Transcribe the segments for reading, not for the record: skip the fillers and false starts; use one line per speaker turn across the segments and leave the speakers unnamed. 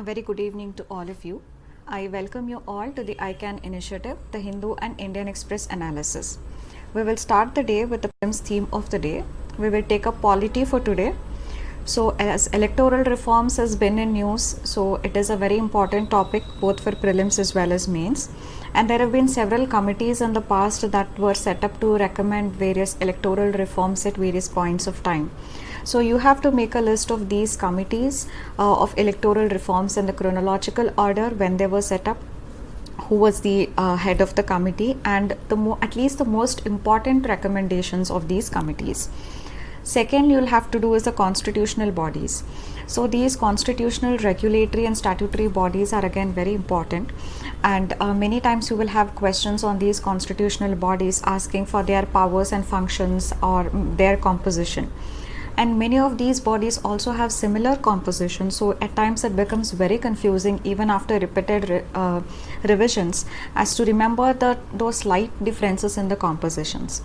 A very good evening to all of you. I welcome you all to the ICANN initiative, the Hindu and Indian Express analysis. We will start the day with the prelims theme of the day. We will take up polity for today. So, as electoral reforms has been in news, so it is a very important topic both for prelims as well as mains. And there have been several committees in the past that were set up to recommend various electoral reforms at various points of time. So you have to make a list of these committees of electoral reforms in the chronological order when they were set up, who was the head of the committee, and at least the most important recommendations of these committees. Second, you'll have to do is the constitutional bodies. So these constitutional, regulatory and statutory bodies are again very important, and many times you will have questions on these constitutional bodies asking for their powers and functions or their composition. And many of these bodies also have similar composition, so at times it becomes very confusing even after repeated revisions as to remember those slight differences in the compositions.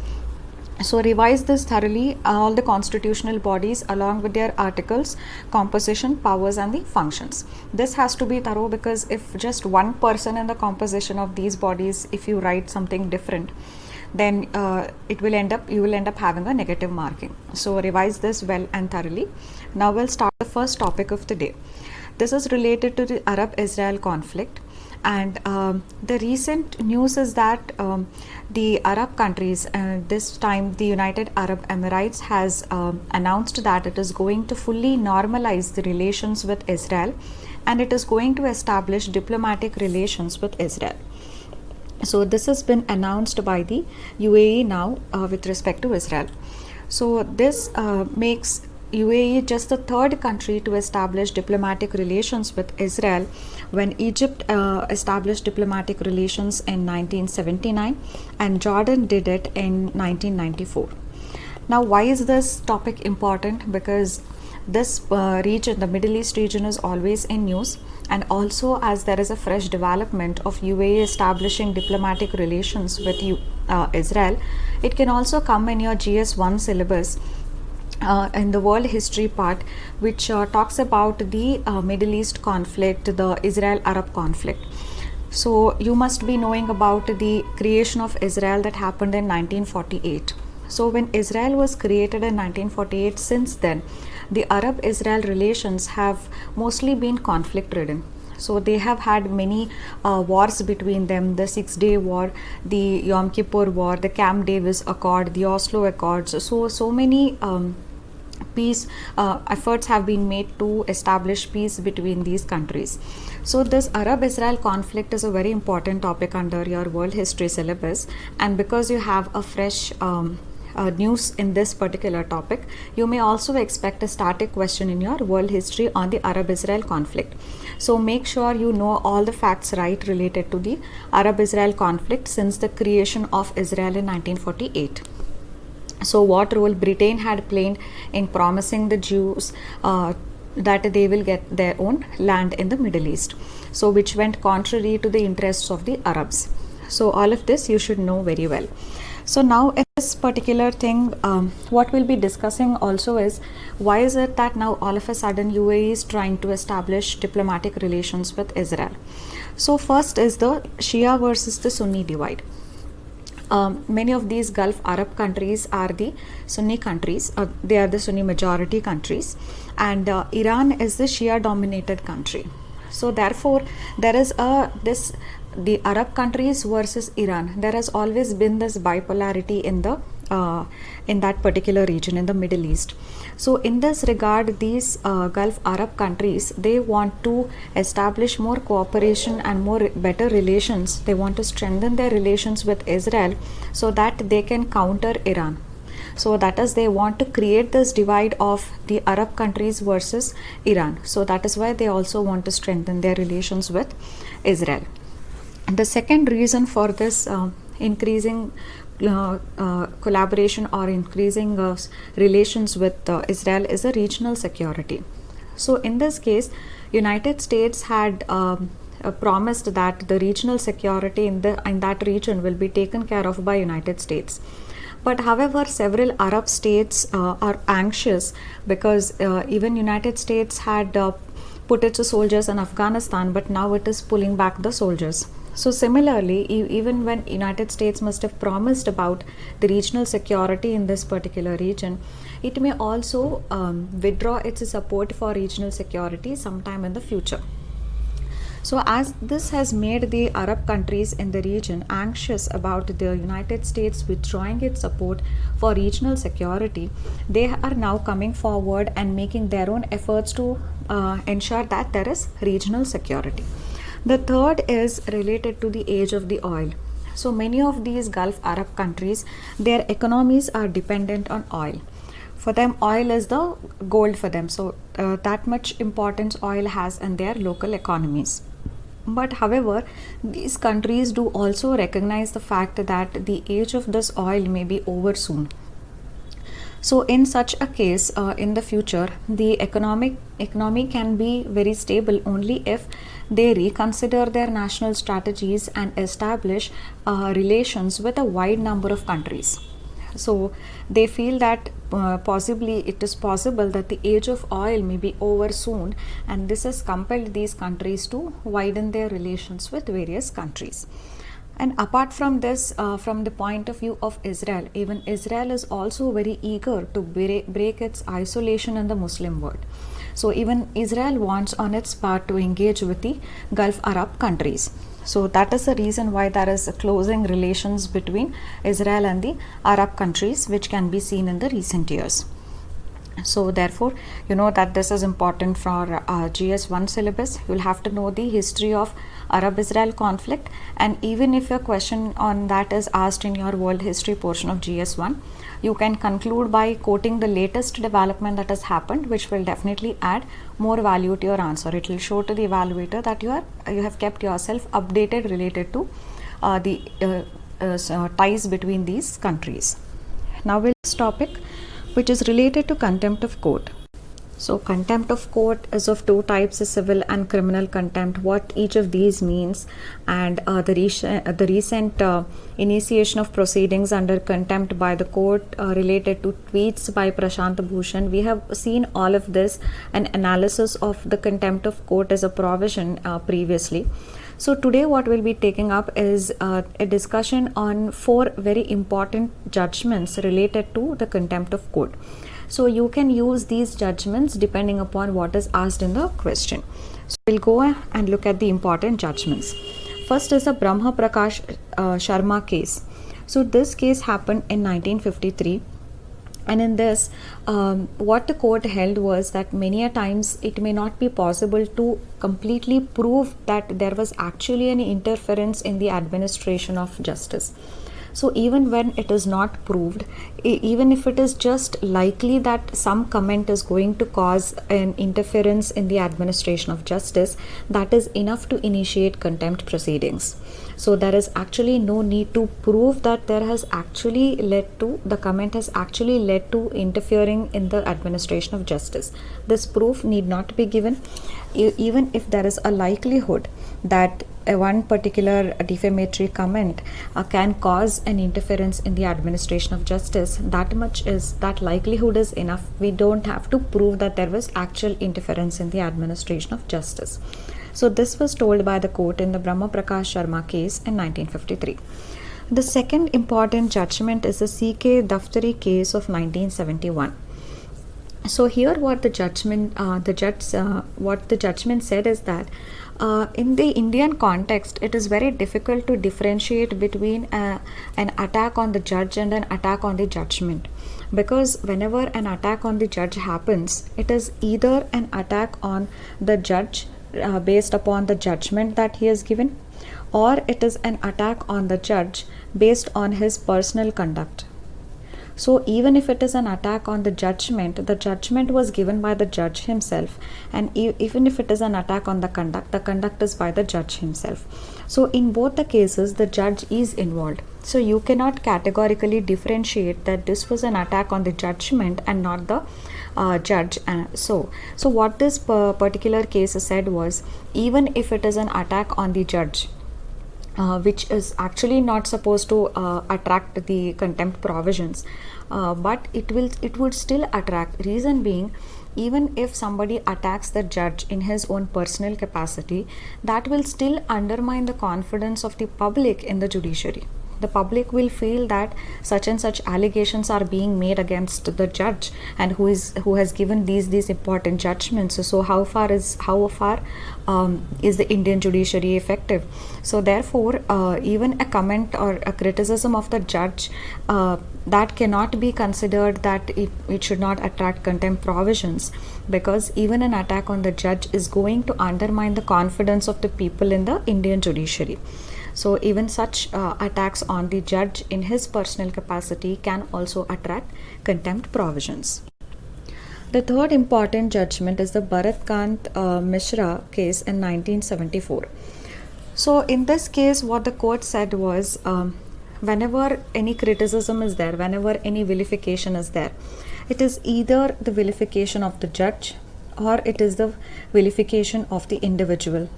So revise this thoroughly, all the constitutional bodies along with their articles, composition, powers and the functions. This has to be thorough because if just one person in the composition of these bodies, if you write something different, then you will end up having a negative marking. So revise this well and thoroughly. Now we'll start the first topic of the day. This is related to the Arab-Israel conflict, and the recent news is that the Arab countries, this time the United Arab Emirates, has announced that it is going to fully normalize the relations with Israel, and it is going to establish diplomatic relations with Israel. So this has been announced by the UAE now with respect to Israel. So this makes UAE just the third country to establish diplomatic relations with Israel, when Egypt established diplomatic relations in 1979 and Jordan did it in 1994. Now, why is this topic important? Because this region, the Middle East region, is always in news, and also as there is a fresh development of UAE establishing diplomatic relations with Israel, it can also come in your GS1 syllabus in the world history part, which talks about the Middle East conflict, the Israel-Arab conflict. So you must be knowing about the creation of Israel that happened in 1948. So when Israel was created in 1948, since then the Arab-Israel relations have mostly been conflict-ridden. So they have had many wars between them: the 6-day war, the Yom Kippur war, the Camp Davis Accord, the Oslo Accords. So many peace efforts have been made to establish peace between these countries. So this Arab-Israel conflict is a very important topic under your world history syllabus, and because you have a fresh news in this particular topic, you may also expect a static question in your world history on the Arab-Israel conflict. So make sure you know all the facts right related to the Arab-Israel conflict since the creation of Israel in 1948. So what role Britain had played in promising the Jews that they will get their own land in the Middle East, so which went contrary to the interests of the Arabs. So all of this you should know very well. So now in this particular thing, what we'll be discussing also is why is it that now all of a sudden UAE is trying to establish diplomatic relations with Israel. So first is the Shia versus the Sunni divide. Many of these Gulf Arab countries are the Sunni countries, they are the Sunni majority countries, and Iran is the Shia dominated country. So therefore there is the Arab countries versus Iran. There has always been this bipolarity in that particular region in the Middle East. So in this regard, these Gulf Arab countries, they want to establish more cooperation and better relations. They want to strengthen their relations with Israel so that they can counter Iran. So that is, they want to create this divide of the Arab countries versus Iran. So that is why they also want to strengthen their relations with Israel. The second reason for this increasing collaboration or increasing relations with Israel is a regional security. So in this case, United States had promised that the regional security in that region will be taken care of by United States. But however, several Arab states are anxious because even United States had put its soldiers in Afghanistan, but now it is pulling back the soldiers. So similarly, even when United States must have promised about the regional security in this particular region, it may also withdraw its support for regional security sometime in the future. So, as this has made the Arab countries in the region anxious about the United States withdrawing its support for regional security, they are now coming forward and making their own efforts to ensure that there is regional security. The third is related to the age of the oil. So, many of these Gulf Arab countries, their economies are dependent on oil. For them, oil is the gold for them. So, that much importance oil has in their local economies. But however, these countries do also recognize the fact that the age of this oil may be over soon. So in such a case, in the future, the economy can be very stable only if they reconsider their national strategies and establish relations with a wide number of countries. So they feel that possibly it is possible that the age of oil may be over soon, and this has compelled these countries to widen their relations with various countries. And apart from this, from the point of view of Israel, even Israel is also very eager to break its isolation in the Muslim world. So even Israel wants on its part to engage with the Gulf Arab countries. So that is the reason why there is a closing relations between Israel and the Arab countries, which can be seen in the recent years. So therefore, you know that this is important for GS1 syllabus. You will have to know the history of Arab-Israel conflict, and even if a question on that is asked in your world history portion of GS1, you can conclude by quoting the latest development that has happened, which will definitely add more value to your answer. It will show to the evaluator that you have kept yourself updated related to the ties between these countries. Now we'll topic, which is related to contempt of court. So contempt of court is of two types, civil and criminal contempt, what each of these means, and the recent initiation of proceedings under contempt by the court related to tweets by Prashant Bhushan. We have seen all of this, an analysis of the contempt of court as a provision previously. So today what we'll be taking up is a discussion on 4 very important judgments related to the contempt of court. So you can use these judgments depending upon what is asked in the question. So we'll go and look at the important judgments. First is the Brahma Prakash Sharma case. So this case happened in 1953. And in this, what the court held was that many a times it may not be possible to completely prove that there was actually any interference in the administration of justice. So even when it is not proved, even if it is just likely that some comment is going to cause an interference in the administration of justice, that is enough to initiate contempt proceedings. So there is actually no need to prove that there has actually led to, the comment has actually led to interfering in the administration of justice. This proof need not be given. Even if there is a likelihood that one particular defamatory comment can cause an interference in the administration of justice, that likelihood is enough. We don't have to prove that there was actual interference in the administration of justice. So this was told by the court in the Brahma Prakash Sharma case in 1953. The second important judgment is the C.K. Daftari case of 1971. So here what the judgment said is that in the Indian context, it is very difficult to differentiate between an attack on the judge and an attack on the judgment, because whenever an attack on the judge happens, it is either an attack on the judge based upon the judgment that he has given, or it is an attack on the judge based on his personal conduct. So even if it is an attack on the judgment was given by the judge himself, and even if it is an attack on the conduct is by the judge himself. So in both the cases, the judge is involved. So you cannot categorically differentiate that this was an attack on the judgment and not the judge. So what this particular case said was, even if it is an attack on the judge, which is actually not supposed to attract the contempt provisions, but it would still attract. Reason being, even if somebody attacks the judge in his own personal capacity, that will still undermine the confidence of the public in the judiciary. The public will feel that such and such allegations are being made against the judge, and who has given these important judgments. So how far is the Indian judiciary effective? So therefore, even a comment or a criticism of the judge, that cannot be considered that it should not attract contempt provisions, because even an attack on the judge is going to undermine the confidence of the people in the Indian judiciary. So even such attacks on the judge in his personal capacity can also attract contempt provisions. The third important judgment is the Bharat Kant Mishra case in 1974. So in this case, what the court said was, whenever any criticism is there, whenever any vilification is there, it is either the vilification of the judge or it is the vilification of the individual.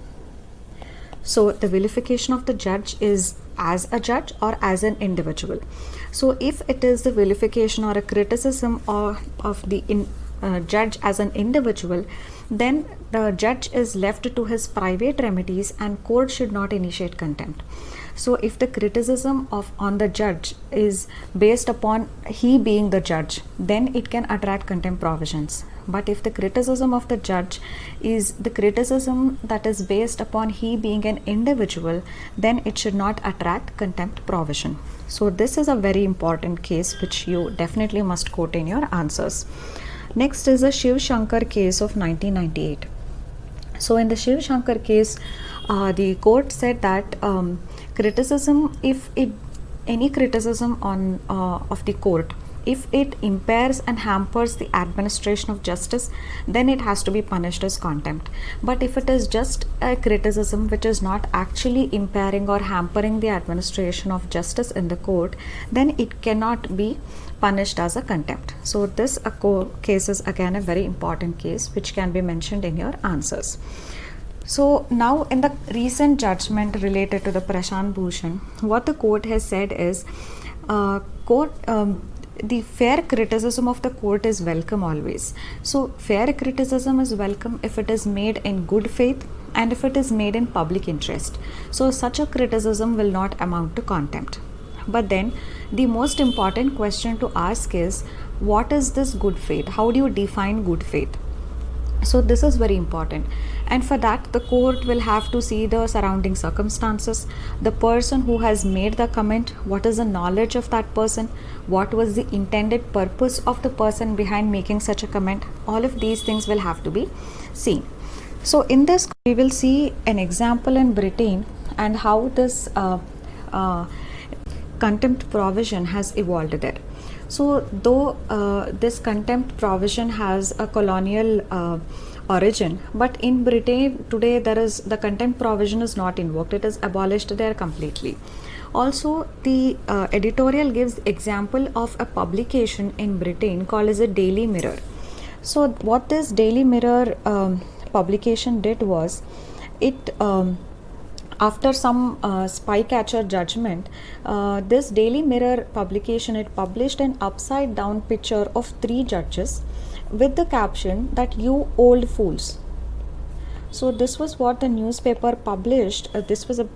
So the vilification of the judge is as a judge or as an individual. So if it is the vilification or a criticism of the judge as an individual, then the judge is left to his private remedies and court should not initiate contempt. So if the criticism on the judge is based upon he being the judge, then it can attract contempt provisions. But if the criticism of the judge is the criticism that is based upon he being an individual, then it should not attract contempt provision. So this is a very important case which you definitely must quote in your answers. Next is the Shiv Shankar case of 1998. So in the Shiv Shankar case, the court said that criticism, any criticism on of the court, if it impairs and hampers the administration of justice, then it has to be punished as contempt. But if it is just a criticism which is not actually impairing or hampering the administration of justice in the court, then it cannot be punished as a contempt. So this case is again a very important case which can be mentioned in your answers. So now in the recent judgment related to the Prashant Bhushan, what the court has said is, the fair criticism of the court is welcome always. So fair criticism is welcome if it is made in good faith and if it is made in public interest. So such a criticism will not amount to contempt. But then the most important question to ask is, what is this good faith? How do you define good faith? So this is very important, and for that the court will have to see the surrounding circumstances, the person who has made the comment, what is the knowledge of that person, what was the intended purpose of the person behind making such a comment. All of these things will have to be seen. So in this we will see an example in Britain and how this contempt provision has evolved there. So though this contempt provision has a colonial origin, but in Britain today the contempt provision is not invoked, it is abolished there completely. Also the editorial gives example of a publication in Britain called as a Daily Mirror. So what this Daily Mirror publication did was, it after some spy catcher judgment, this Daily Mirror publication, it published an upside down picture of 3 judges with the caption that "you old fools." So this was what the newspaper published,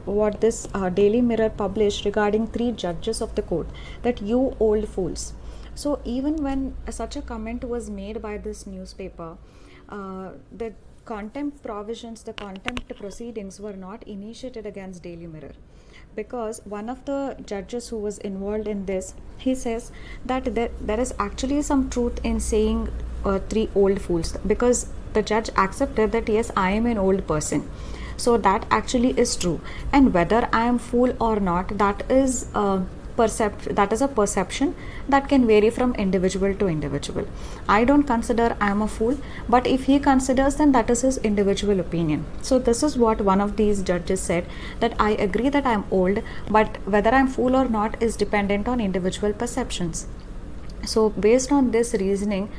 what this Daily Mirror published regarding 3 judges of the court, that "you old fools." So even when such a comment was made by this newspaper, the contempt provisions, the contempt proceedings were not initiated against Daily Mirror, because one of the judges who was involved in this, he says that there is actually some truth in saying 3 old fools, because the judge accepted that yes, I am an old person, so that actually is true, and whether I am fool or not, that is a perception that can vary from individual to individual. I don't consider I am a fool, but if he considers, then that is his individual opinion. So this is what one of these judges said, that I agree that I am old, but whether I am fool or not is dependent on individual perceptions. So based on this reasoning,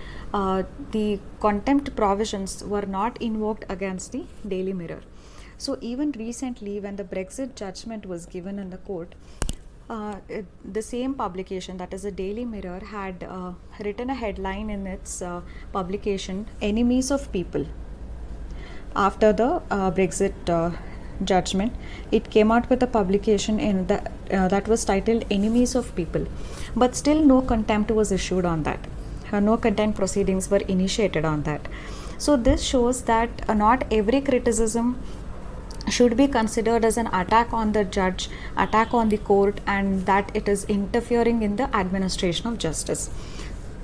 the contempt provisions were not invoked against the Daily Mirror. So even recently, when the Brexit judgment was given in the court, The same publication, that is the Daily Mirror, had written a headline in its publication, Enemies of People. After the Brexit judgment, it came out with a publication that was titled Enemies of People. But still, no contempt was issued on that. No contempt proceedings were initiated on that. So, this shows that not every criticism should be considered as an attack on the judge, attack on the court, and that it is interfering in the administration of justice.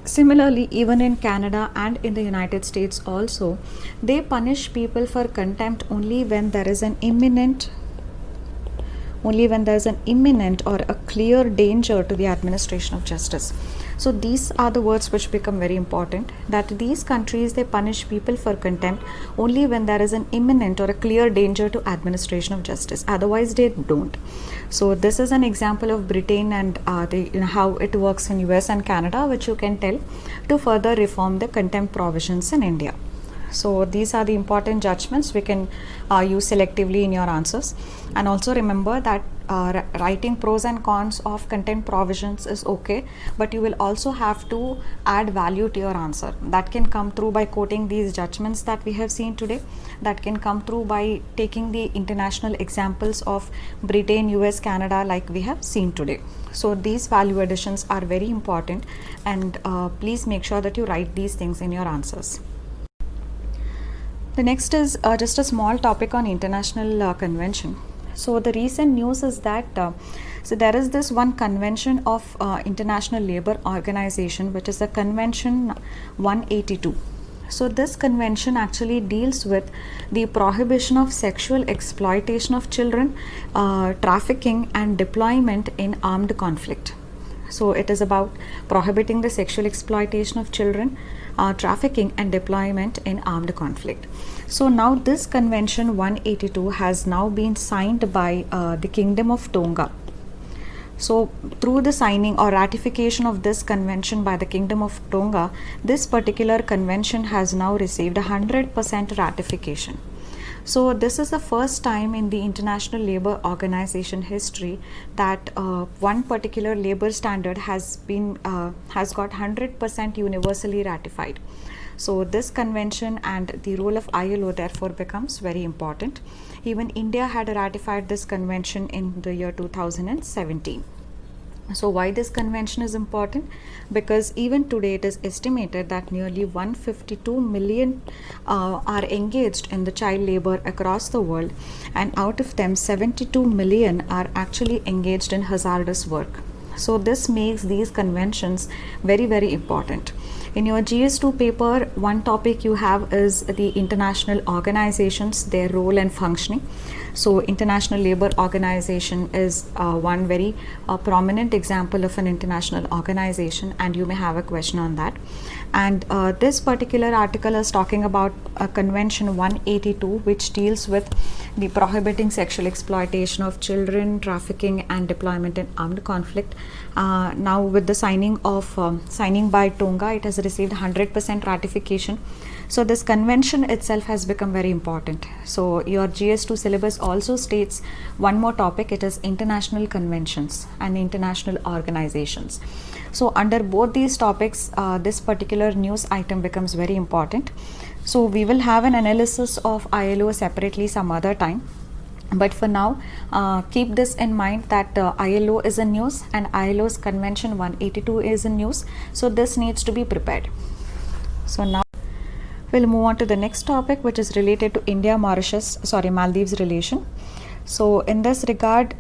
Similarly, even in Canada and in the United States also, they punish people for contempt only when there is an imminent or a clear danger to the administration of justice. So these are the words which become very important, that these countries, they punish people for contempt only when there is an imminent or a clear danger to administration of justice, otherwise they don't. So this is an example of Britain and how it works in US and Canada, which you can tell to further reform the contempt provisions in India. So these are the important judgments we can use selectively in your answers. And also remember that writing pros and cons of contempt provisions is okay, but you will also have to add value to your answer. That can come through by quoting these judgments that we have seen today. That can come through by taking the international examples of Britain, US, Canada, like we have seen today. So these value additions are very important, and please make sure that you write these things in your answers. The next is just a small topic on international convention. So the recent news is that so there is this one convention of International Labour Organization, which is the Convention 182. So this convention actually deals with the prohibition of sexual exploitation of children, trafficking and deployment in armed conflict. So it is about prohibiting the sexual exploitation of children, trafficking and deployment in armed conflict. So now this Convention 182 has now been signed by the Kingdom of Tonga. So through the signing or ratification of this convention by the Kingdom of Tonga, this particular convention has now received 100% ratification. So this is the first time in the International Labour Organization history that one particular labor standard has got 100% universally ratified. So this convention and the role of ILO therefore becomes very important. Even India had ratified this convention in the year 2017. So why this convention is important? Because even today it is estimated that nearly 152 million are engaged in the child labor across the world, and out of them 72 million are actually engaged in hazardous work. So this makes these conventions very, very important. In your GS2 paper, one topic you have is the international organizations, their role and functioning. So International Labour Organization is one very prominent example of an international organization, and you may have a question on that. And this particular article is talking about Convention 182, which deals with the prohibiting sexual exploitation of children, trafficking and deployment in armed conflict. Now with the signing by Tonga, it has received 100% ratification. So this convention itself has become very important. So your GS2 syllabus also states one more topic, it is international conventions and international organizations. So under both these topics, this particular news item becomes very important. So we will have an analysis of ILO separately some other time. But for now, keep this in mind that ILO is in news and ILO's Convention 182 is in news. So this needs to be prepared. So now we'll move on to the next topic, which is related to Maldives relation. So in this regard,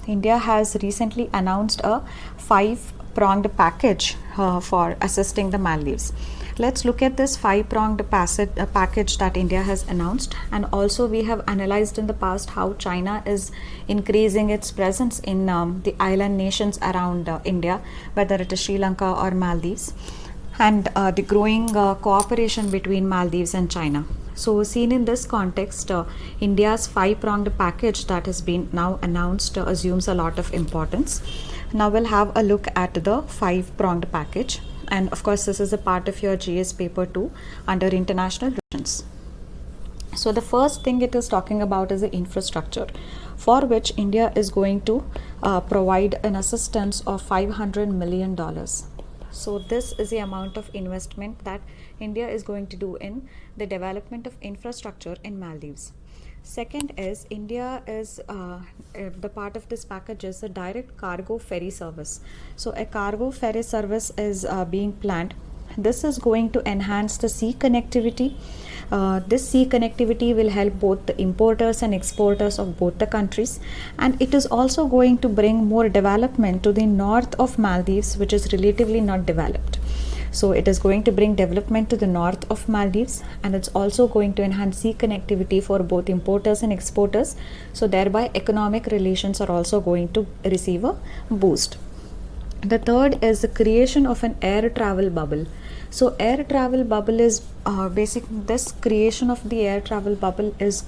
India has recently announced a 5-pronged package for assisting the Maldives. Let's look at this 5-pronged package that India has announced, and also we have analyzed in the past how China is increasing its presence in the island nations around India, whether it is Sri Lanka or Maldives, and the growing cooperation between Maldives and China. So seen in this context, India's 5-pronged package that has been now announced assumes a lot of importance. Now we'll have a look at the 5-pronged package. And of course, this is a part of your GS paper 2 under international relations. So the first thing it is talking about is the infrastructure, for which India is going to provide an assistance of $500 million. So this is the amount of investment that India is going to do in the development of infrastructure in Maldives. Second is India is the part of this package is a direct cargo ferry service. So a cargo ferry service is being planned. This is going to enhance the sea connectivity. This sea connectivity will help both the importers and exporters of both the countries, and it is also going to bring more development to the north of Maldives, which is relatively not developed. So it is going to bring development to the north of Maldives, and it's also going to enhance sea connectivity for both importers and exporters. So thereby economic relations are also going to receive a boost. The third is the creation of an air travel bubble. So air travel bubble is this creation of the air travel bubble is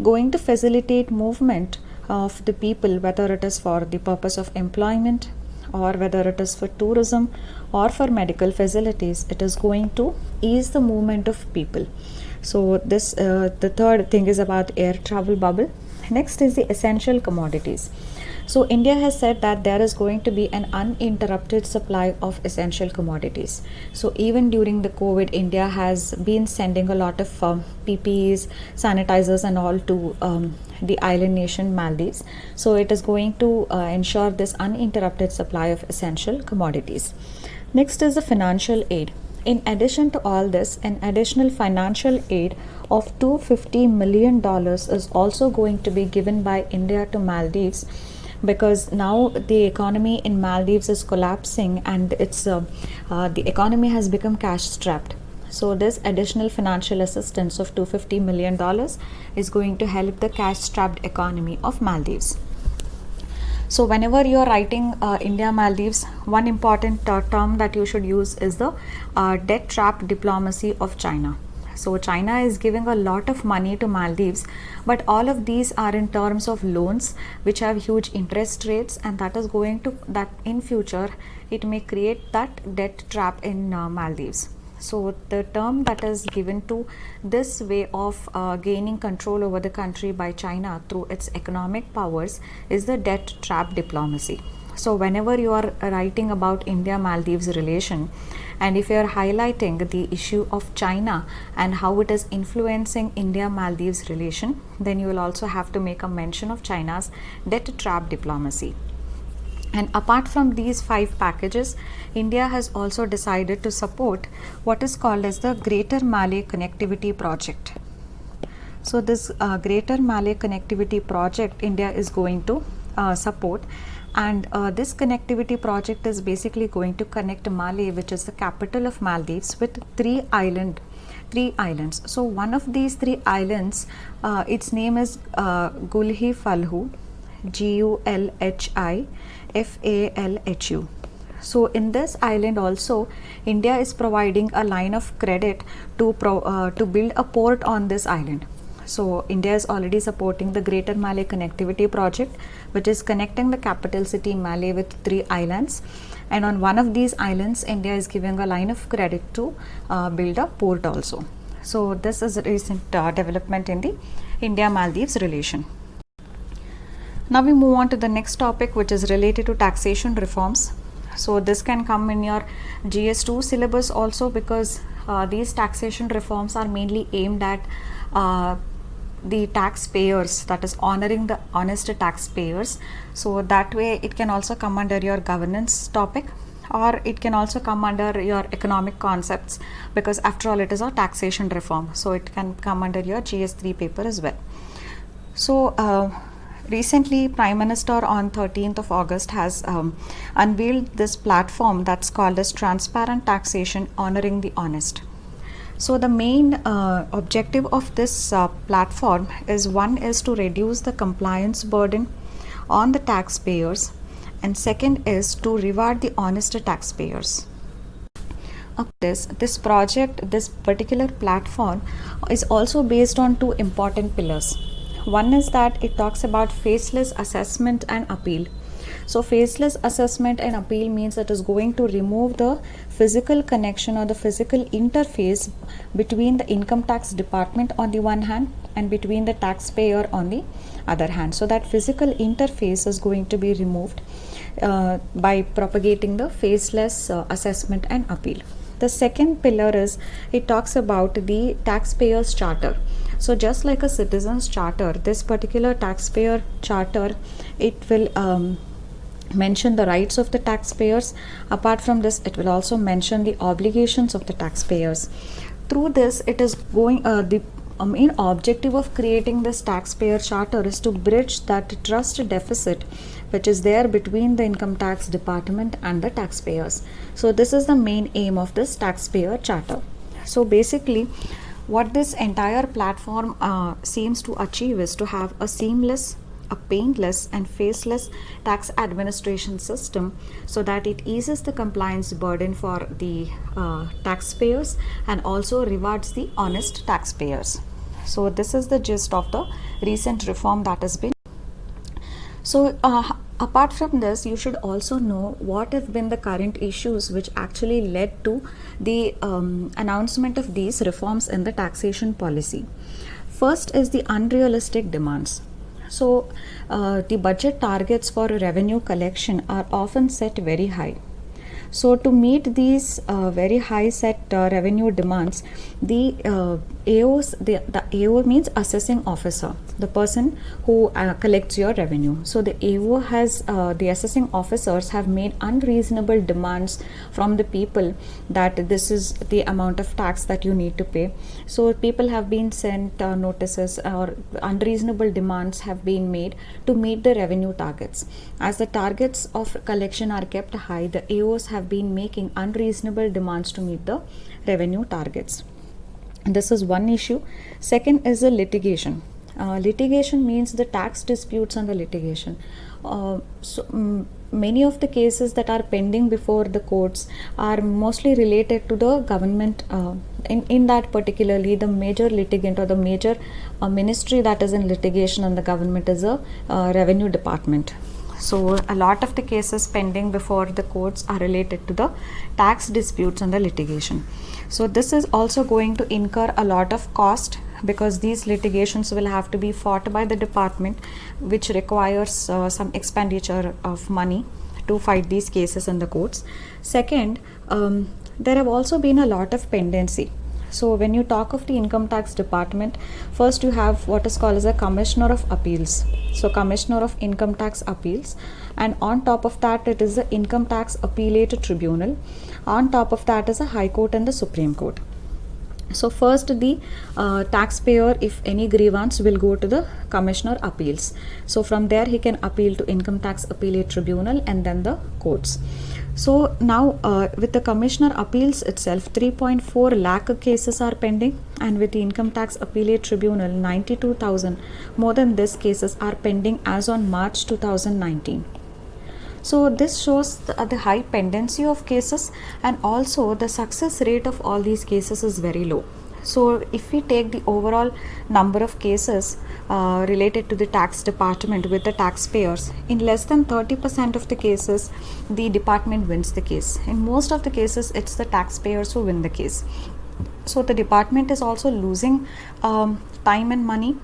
going to facilitate movement of the people, whether it is for the purpose of employment or whether it is for tourism or for medical facilities. It is going to ease the movement of people. So this the third thing is about air travel bubble. Next is the essential commodities. So India has said that there is going to be an uninterrupted supply of essential commodities. So even during the COVID, India has been sending a lot of PPEs, sanitizers and all to the island nation Maldives. So it is going to ensure this uninterrupted supply of essential commodities. Next is the financial aid. In addition to all this, an additional financial aid of $250 million is also going to be given by India to Maldives, because now the economy in Maldives is collapsing and it's the economy has become cash strapped. So this additional financial assistance of $250 million is going to help the cash strapped economy of Maldives. So whenever you are writing India Maldives, one important term that you should use is the debt trap diplomacy of China. So China is giving a lot of money to Maldives, but all of these are in terms of loans which have huge interest rates, and that is going to that in future it may create that debt trap in Maldives. So the term that is given to this way of gaining control over the country by China through its economic powers is the debt trap diplomacy. So whenever you are writing about India Maldives relation, and if you are highlighting the issue of China and how it is influencing India Maldives relation, then you will also have to make a mention of China's debt trap diplomacy. And apart from these 5 packages, India has also decided to support what is called as the Greater Malay Connectivity Project. So this Greater Malay Connectivity Project India is going to support, and this connectivity project is basically going to connect Malé, which is the capital of Maldives, with three islands. So one of these 3 islands, its name is Gulhi Falhu, Gulhifalhu. So in this island also, India is providing a line of credit to build a port on this island. So India is already supporting the Greater Malay Connectivity Project, which is connecting the capital city Malé with 3 islands. And on one of these islands, India is giving a line of credit to build a port also. So this is a recent development in the India-Maldives relation. Now we move on to the next topic, which is related to taxation reforms. So this can come in your GS2 syllabus also, because these taxation reforms are mainly aimed at the taxpayers, that is honoring the honest taxpayers. So that way it can also come under your governance topic, or it can also come under your economic concepts, because after all it is a taxation reform. So it can come under your GS3 paper as well. So recently Prime Minister on 13th of August has unveiled this platform that's called as Transparent Taxation Honoring the Honest. So the main objective of this platform is, one is to reduce the compliance burden on the taxpayers, and second is to reward the honest taxpayers. Of this particular platform is also based on 2 important pillars. One is that it talks about faceless assessment and appeal. So faceless assessment and appeal means it is going to remove the physical connection or the physical interface between the income tax department on the one hand and between the taxpayer on the other hand. So that physical interface is going to be removed by propagating the faceless assessment and appeal. The second pillar is, it talks about the taxpayer's charter. So just like a citizen's charter, this particular taxpayer charter, it will mention the rights of the taxpayers. Apart from this, it will also mention the obligations of the taxpayers. Through this, it is going the main objective of creating this taxpayer charter is to bridge that trust deficit which is there between the income tax department and the taxpayers. So this is the main aim of this taxpayer charter. So basically, what this entire platform seems to achieve is to have a seamless, a painless and faceless tax administration system, so that it eases the compliance burden for the taxpayers and also rewards the honest taxpayers. So this is the gist of the recent reform that has been. So apart from this, you should also know what have been the current issues which actually led to the announcement of these reforms in the taxation policy. First is the unrealistic demands. So the budget targets for revenue collection are often set very high. So to meet these very high set revenue demands, the AOs, the AO means assessing officer, the person who collects your revenue. So the AO has, the assessing officers have made unreasonable demands from the people that this is the amount of tax that you need to pay. So people have been sent notices, or unreasonable demands have been made to meet the revenue targets. As the targets of collection are kept high, the AOs have been making unreasonable demands to meet the revenue targets. This is one issue. Second is the litigation. Litigation means the tax disputes and the litigation. Many of the cases that are pending before the courts are mostly related to the government. In that particularly, the major litigant or the major ministry that is in litigation on the government is a revenue department. So a lot of the cases pending before the courts are related to the tax disputes and the litigation. So this is also going to incur a lot of cost, because these litigations will have to be fought by the department, which requires some expenditure of money to fight these cases in the courts. Second, there have also been a lot of pendency. So when you talk of the income tax department, first you have what is called as a commissioner of appeals. So commissioner of income tax appeals, and on top of that it is the income tax appellate tribunal. On top of that is a high court and the Supreme Court. So first the taxpayer, if any grievance, will go to the commissioner appeals. So from there he can appeal to income tax appellate tribunal and then the courts. So now with the commissioner appeals itself, 3.4 lakh cases are pending, and with the income tax appellate tribunal, 92,000 more than this cases are pending as on March 2019. So this shows the high pendency of cases, and also the success rate of all these cases is very low. So if we take the overall number of cases related to the tax department with the taxpayers, in less than 30% of the cases, the department wins the case. In most of the cases, it's the taxpayers who win the case. So the department is also losing time and money.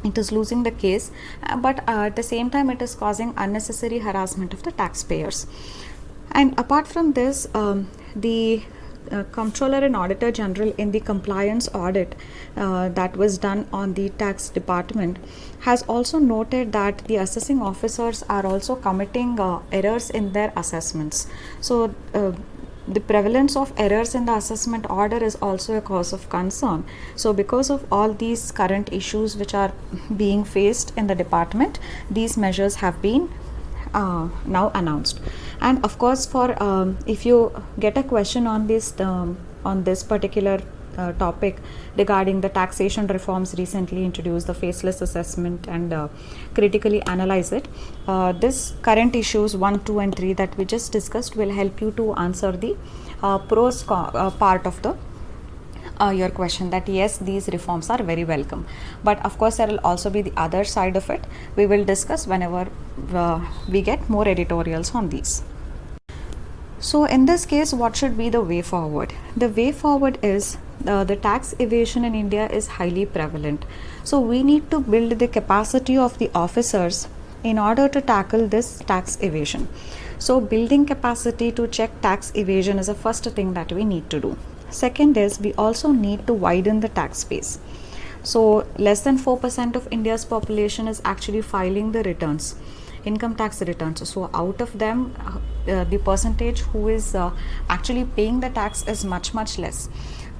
It is losing the case, but at the same time it is causing unnecessary harassment of the taxpayers. And apart from this, the Comptroller and Auditor General in the compliance audit that was done on the tax department has also noted that the assessing officers are also committing errors in their assessments. So the prevalence of errors in the assessment order is also a cause of concern. So because of all these current issues which are being faced in the department, these measures have been now announced. And of course, for if you get a question on this particular topic regarding the taxation reforms recently introduced, the faceless assessment, and critically analyze it, this current issues 1, 2 and 3 that we just discussed will help you to answer the pros part of the your question, that yes, these reforms are very welcome. But of course there will also be the other side of it. We will discuss whenever we get more editorials on these. So in this case, what should be the way forward? The way forward is the tax evasion in India is highly prevalent. So we need to build the capacity of the officers in order to tackle this tax evasion. So building capacity to check tax evasion is the first thing that we need to do. Second is we also need to widen the tax base. So less than 4% of India's population is actually filing the returns, income tax returns. So out of them, the percentage who is actually paying the tax is much less.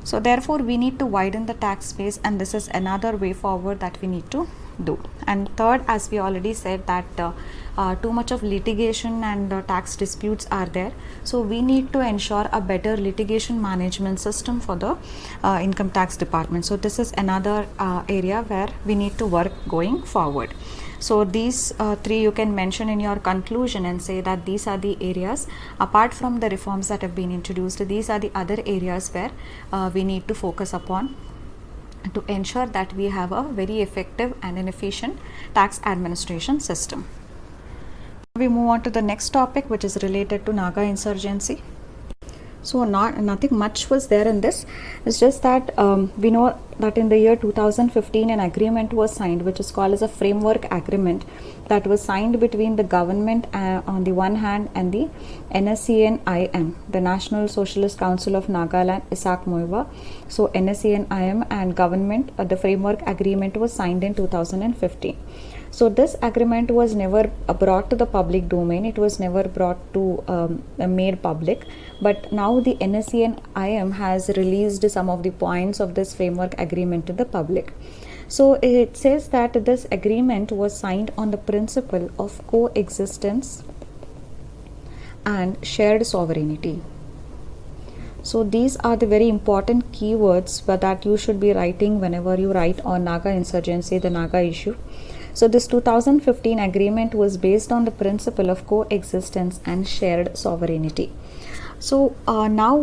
So therefore we need to widen the tax base, and this is another way forward that we need to do. And third, as we already said, that too much of litigation and tax disputes are there, so we need to ensure a better litigation management system for the income tax department. So this is another area where we need to work going forward. So these three you can mention in your conclusion and say that these are the areas, apart from the reforms that have been introduced, these are the other areas where we need to focus upon to ensure that we have a very effective and an efficient tax administration system. We move on to the next topic, which is related to Naga insurgency. So nothing much was there in this. It's just that we know that in the year 2015 an agreement was signed, which is called as a framework agreement, that was signed between the government on the one hand and the NSCN-IM, the National Socialist Council of Nagaland, Isaac Muiwa. So NSCN-IM and government, the framework agreement was signed in 2015. So this agreement was never brought to the public domain. It was never brought to made public. But now the NSCN-IM has released some of the points of this framework agreement to the public. So it says that this agreement was signed on the principle of coexistence and shared sovereignty. So these are the very important keywords that you should be writing whenever you write on Naga insurgency, the Naga issue. So this 2015 agreement was based on the principle of coexistence and shared sovereignty. So now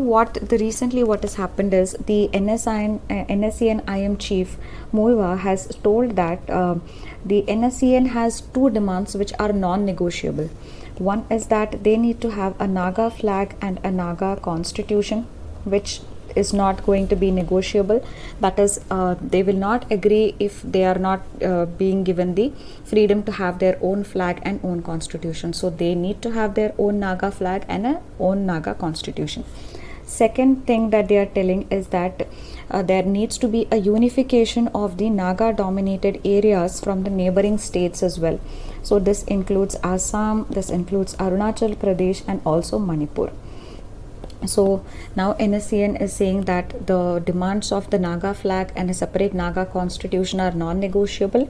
recently what has happened is the NSCN-IM chief Muiwa has told that the NSCN has two demands which are non-negotiable. One is that they need to have a Naga flag and a Naga constitution, which is not going to be negotiable. That is, they will not agree if they are not being given the freedom to have their own flag and own constitution. So they need to have their own Naga flag and a own Naga constitution. Second thing that they are telling is that there needs to be a unification of the Naga dominated areas from the neighboring states as well. So this includes Assam, this includes Arunachal Pradesh and also Manipur. So now NSCN is saying that the demands of the Naga flag and a separate Naga constitution are non-negotiable,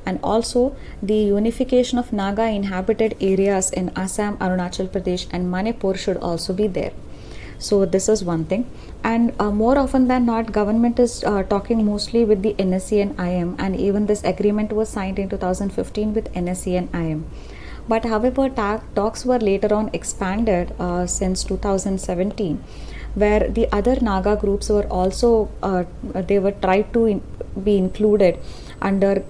and also the unification of Naga inhabited areas in Assam, Arunachal Pradesh and Manipur should also be there. So this is one thing, and more often than not government is talking mostly with the NSCN-IM, and even this agreement was signed in 2015 with NSCN-IM. But however, talks were later on expanded since 2017, where the other Naga groups were also they were tried to be included under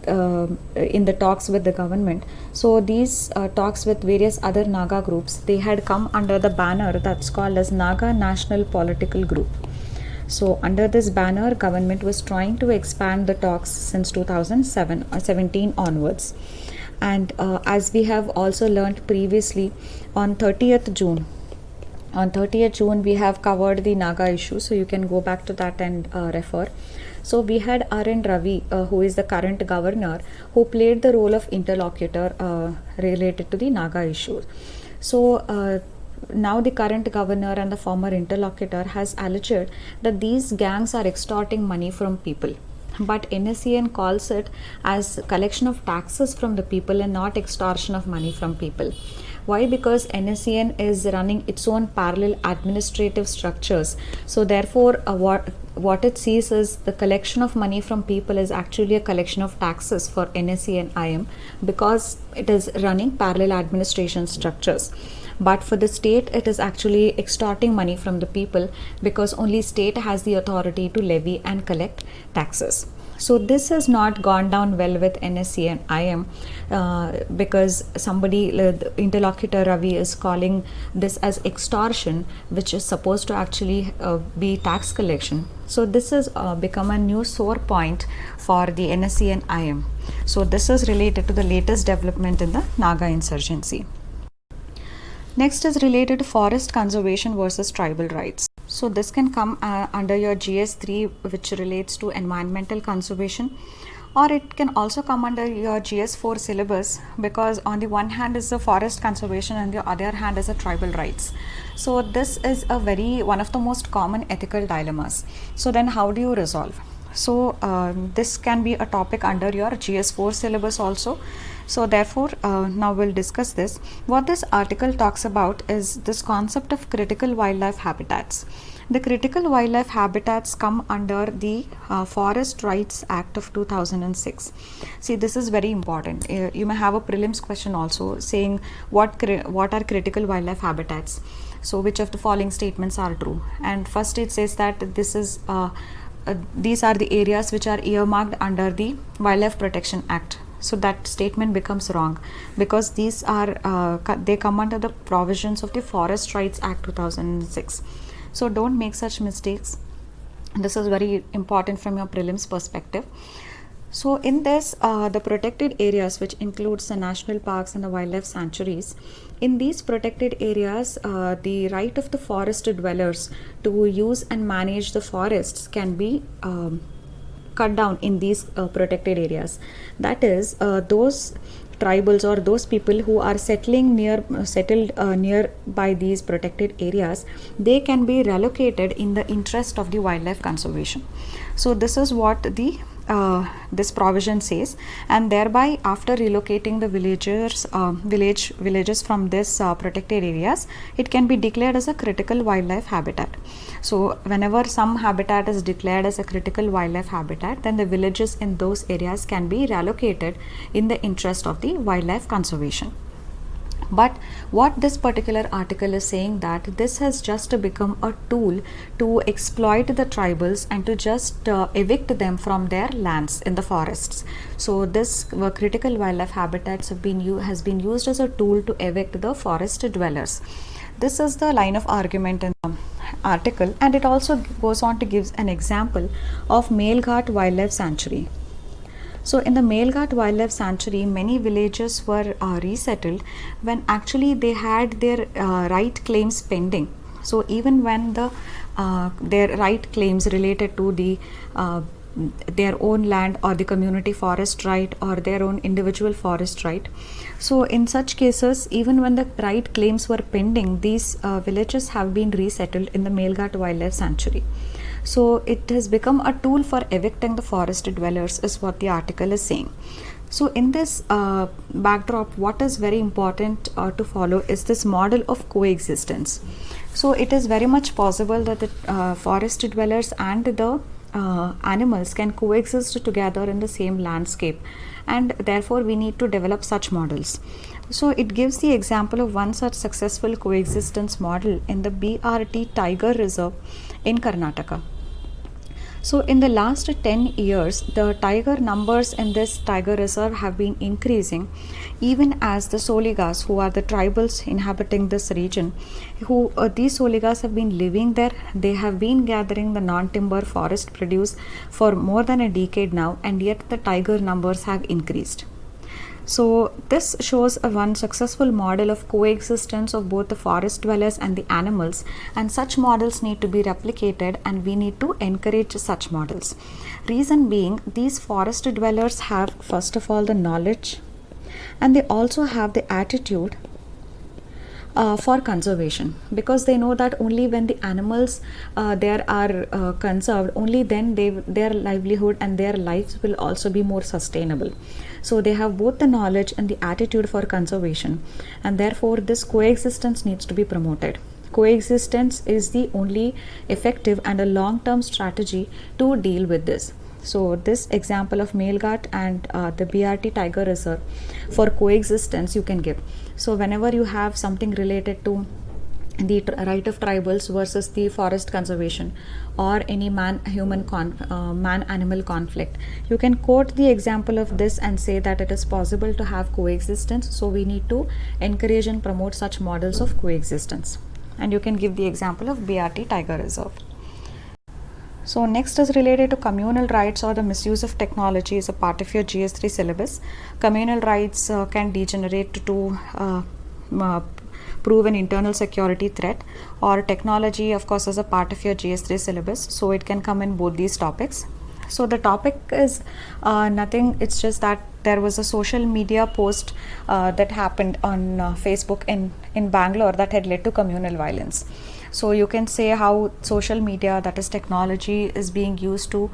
in the talks with the government. So these talks with various other Naga groups, they had come under the banner that's called as Naga National Political Group. So under this banner, government was trying to expand the talks since 2017 onwards. And as we have also learnt previously, on 30th June we have covered the Naga issue, so you can go back to that and refer. So we had R.N. Ravi, who is the current governor, who played the role of interlocutor related to the Naga issue. So now the current governor and the former interlocutor has alleged that these gangs are extorting money from people. But NSCN calls it as collection of taxes from the people and not extortion of money from people. Why? Because NSCN is running its own parallel administrative structures. So therefore, what it sees is the collection of money from people is actually a collection of taxes for NSCN-IM, because it is running parallel administration structures. But for the state, it is actually extorting money from the people, because only state has the authority to levy and collect taxes. So this has not gone down well with NSE and IM because somebody, the interlocutor Ravi, is calling this as extortion, which is supposed to actually be tax collection. So this has become a new sore point for the NSE and IM. So this is related to the latest development in the Naga insurgency. Next is related to forest conservation versus tribal rights. So this can come under your GS3, which relates to environmental conservation, or it can also come under your GS4 syllabus, because on the one hand is the forest conservation and the other hand is the tribal rights. So this is one of the most common ethical dilemmas. So then how do you resolve? So this can be a topic under your GS4 syllabus also. So therefore now we'll discuss this. What this article talks about is this concept of critical wildlife habitats. The critical wildlife habitats come under the Forest Rights Act of 2006. See, this is very important. You may have a prelims question also saying what are critical wildlife habitats. So which of the following statements are true? And first it says that these are the areas which are earmarked under the Wildlife Protection Act. So that statement becomes wrong, because these are they come under the provisions of the Forest Rights Act 2006. So don't make such mistakes. This is very important from your prelims perspective. So in this, the protected areas, which includes the national parks and the wildlife sanctuaries, in these protected areas, the right of the forest dwellers to use and manage the forests can be cut down in these protected areas. That is, those tribals or those people who are settled near by these protected areas, they can be relocated in the interest of the wildlife conservation. So this is what the this provision says, and thereby after relocating the villages from this protected areas, it can be declared as a critical wildlife habitat. So whenever some habitat is declared as a critical wildlife habitat, then the villages in those areas can be relocated in the interest of the wildlife conservation. But what this particular article is saying, that this has just become a tool to exploit the tribals and to just evict them from their lands in the forests. So this critical wildlife habitats has been used as a tool to evict the forest dwellers. This is the line of argument in the article, and it also goes on to give an example of Melghat Wildlife Sanctuary. So in the Melghat Wildlife Sanctuary, many villages were resettled when actually they had their right claims pending. So even when their right claims related to their own land or the community forest right or their own individual forest right. So in such cases, even when the right claims were pending, these villages have been resettled in the Melghat Wildlife Sanctuary. So it has become a tool for evicting the forest dwellers, is what the article is saying. So in this backdrop, what is very important to follow is this model of coexistence. So it is very much possible that the forest dwellers and the animals can coexist together in the same landscape, and therefore we need to develop such models. So it gives the example of one such successful coexistence model in the BRT Tiger Reserve in Karnataka. So in the last 10 years, the tiger numbers in this tiger reserve have been increasing, even as the Soligas, who are the tribals inhabiting this region, these Soligas have been living there. They have been gathering the non-timber forest produce for more than a decade now, and yet the tiger numbers have increased. So this shows one successful model of coexistence of both the forest dwellers and the animals, and such models need to be replicated, and we need to encourage such models. Reason being, these forest dwellers have first of all the knowledge, and they also have the attitude for conservation, because they know that only when the animals there are conserved, only then their livelihood and their lives will also be more sustainable. So they have both the knowledge and the attitude for conservation, and therefore this coexistence needs to be promoted. Coexistence is the only effective and a long-term strategy to deal with this. So this example of Melghat and the BRT Tiger Reserve for coexistence you can give. So whenever you have something related to the right of tribals versus the forest conservation, or any man animal conflict. You can quote the example of this and say that it is possible to have coexistence, so we need to encourage and promote such models of coexistence. And you can give the example of BRT Tiger Reserve. So next is related to communal rights or the misuse of technology is a part of your GS3 syllabus. Communal rights can degenerate to prove an internal security threat, or technology of course is a part of your GS3 syllabus, so it can come in both these topics. So the topic is nothing, it's just that there was a social media post that happened on Facebook in Bangalore that had led to communal violence. So you can say how social media, that is technology, is being used to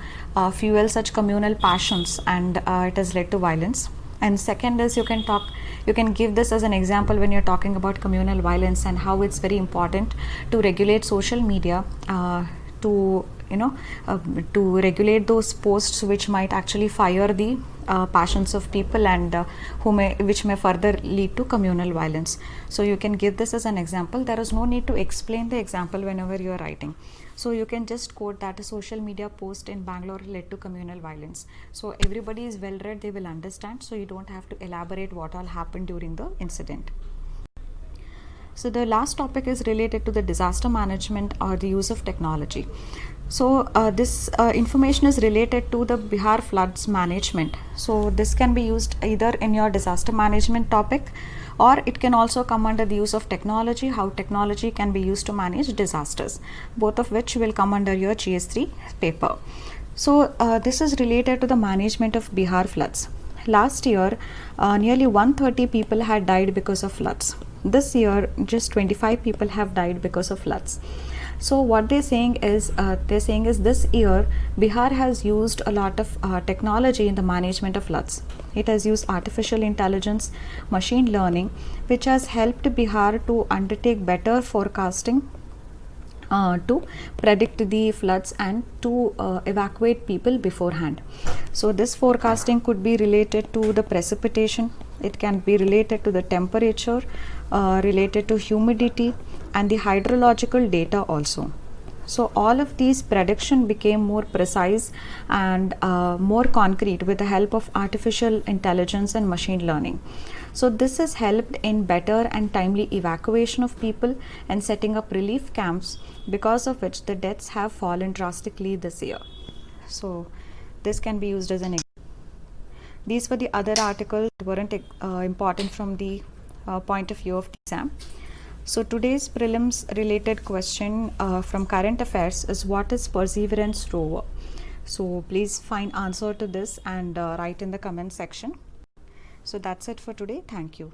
fuel such communal passions, and it has led to violence. And second is you can give this as an example when you're talking about communal violence and how it's very important to regulate social media to regulate those posts which might actually fire the passions of people, and which may further lead to communal violence. So you can give this as an example. There is no need to explain the example whenever you are writing. So you can just quote that a social media post in Bangalore led to communal violence. So everybody is well read, they will understand. So you don't have to elaborate what all happened during the incident. So the last topic is related to the disaster management or the use of technology. So this information is related to the Bihar floods management. So this can be used either in your disaster management topic, or it can also come under the use of technology, how technology can be used to manage disasters, both of which will come under your GS3 paper. So this is related to the management of Bihar floods. Last year, nearly 130 people had died because of floods. This year, just 25 people have died because of floods. So what they're saying is this year Bihar has used a lot of technology in the management of floods. It has used artificial intelligence, machine learning, which has helped Bihar to undertake better forecasting, to predict the floods and to evacuate people beforehand. So this forecasting could be related to the precipitation, it can be related to the temperature, related to humidity and the hydrological data also. So all of these prediction became more precise and more concrete with the help of artificial intelligence and machine learning. So this has helped in better and timely evacuation of people and setting up relief camps, because of which the deaths have fallen drastically this year. So this can be used as an example. These were the other articles that weren't important from the point of view of the exam. So today's prelims related question from current affairs is, what is Perseverance rover? So please find answer to this and write in the comment section. So that's it for today. Thank you.